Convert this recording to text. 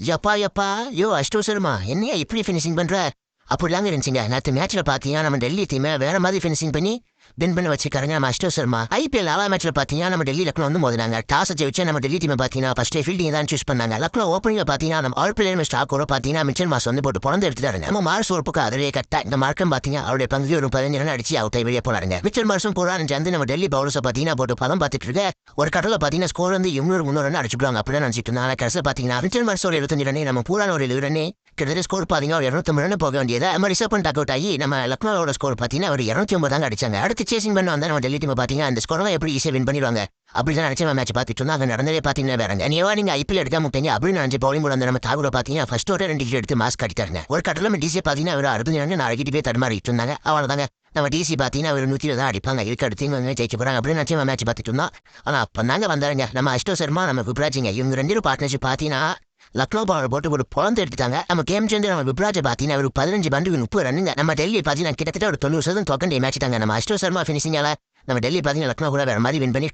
யப்பா யப்பா யோ அஷ்டோ சர்மா என்னையா இப்படி ஃபினிஷிங் பண்ற அப்படிலாங்க இருந்துச்சுங்க நேற்று மேட்ச்ல பாத்தீங்கன்னா நம்ம டெல்லி டீமை வேற மாதிரி ஃபினிஷிங் பண்ணி வின் பண்ண வச்சிருக்காருங்க நம்ம அஷ்டோ சர்மா ஐபிஎல் ஆலா மேட்ச்ல பாத்தீங்கன்னா நம்ம டெல்லி லக்னோ வந்து மோதினாங்க டாஸ் ஜெயிச்சு நம்ம டெல்லி டீமை பாத்தீங்கன்னா ஃபர்ஸ்ட் ஃபீல்டிங் தான் சூஸ் பண்ணாங்க லக்னோ ஓப்பனிங்ல பாத்தீங்கன்னா நம்ம ஆல் பிளேயர் ஸ்டாக் கூட பாத்தீங்கன்னா மிச்சல் மாஸ் வந்து போட்டு பிறந்து எடுத்துட்டாருங்க நம்ம மார்ஸ் ஒரு பக்கம் அதிலே கட்டா இந்த மார்க்கம் பாத்தீங்கன்னா அவருடைய பங்கு ஒரு 15 ரன் அடிச்சு அவுட் வெளியே போனாருங்க மிச்சல் மார்ஸும் போறான்னு சேர்ந்து நம்ம டெல்லி பவுலர்ஸ் பாத்தீங்கன்னா போட்டு பதம் பார்த்துட்டு இருக்க ஒரு கடல பாத்தீங்கன்னா ஸ்கோர் வந்து 200 ரன் அடிச்சுடுவாங்க அப்படின்னு நினைச்சிட்டு இருந்தாங்க கடைசியில் பாத்தீங்கன்னா மிச்சல் மார்ஸோட 25 ரன் நம்ம பூரான ஒரு 20 ரன் கிட்டத்தட்ட ஸ்கோர் பாத்தீங்கன்னா ஒரு 250 ரன் போக வேண்டியது நம்ம ரிசர்வ் பண்ணி டக் அவுட் ஆகி நம்ம லக்னோட ஸ்கோர் பாத்தீங்கன்னா ஒரு 250 தாங்க அடிச்சாங்க அடுத்து சேசிங் பண்ண வந்தா நம்ம டெல்லி டீம் பாத்தீங்கன்னா அந்த ஸ்கோர் எப்படி ஈஸியா வின் பண்ணிடுவாங்க அப்படிதான் நினைச்சு மேட்ச் பார்த்துட்டு இருந்தா அங்க நடந்ததே பாத்தீங்கன்னா வேறங்க நீங்க ஐபிஎல் எடுக்க முட்டீங்க அப்படின்னு நினைச்சு பவுலிங் கூட நம்ம தாகூர் பாத்தீங்கன்னா ஃபர்ஸ்ட் ஒரு 2 விக்கெட் எடுத்து மாஸ் கட்டிட்டாருங்க ஒரு கட்டல நம்ம டிசி பாத்தீங்கன்னா ஒரு 60 ரன் நாளைக்கு போய் தடுமாறிட்டு இருந்தாங்க அவ்வளவுதாங்க நம்ம டிசி பாத்தீங்கன்னா ஒரு 100 தான் அடிப்பாங்க இதுக்கு அடுத்து இவங்க ஜெயிக்க போறாங்க அப்படின்னு நினைச்சு மேட்ச் பார்த்துட்டு இருந்தா ஆனா அப்பதாங்க வந்தாருங்க நம்ம அஷ்டோ சர்மா நம்ம விப்ராஜிங்க இவங்க 2 பார்ட்னர்ஷிப் பாத்தீங்கன்னா லக்னோ பவர் போட்டு ஒரு பொழந்து எடுத்துட்டாங்க நம்ம கேம் சேர்ந்து நம்ம விப்ராஜை பாத்தீங்கன்னா ஒரு 15 பந்துக்கு 30 ரன்னுங்க நம்ம டெல்லி பாத்தீங்கன்னா கிட்டத்தட்ட ஒரு 90% தோக்கண்டே மேட்ச் தாங்க நம்ம அஷ்டோ சர்மா பினிஷிங்கால நம்ம டெல்லி பாத்தீங்கன்னா லக்னோ கூட வேற மாதிரி வின் பண்ணி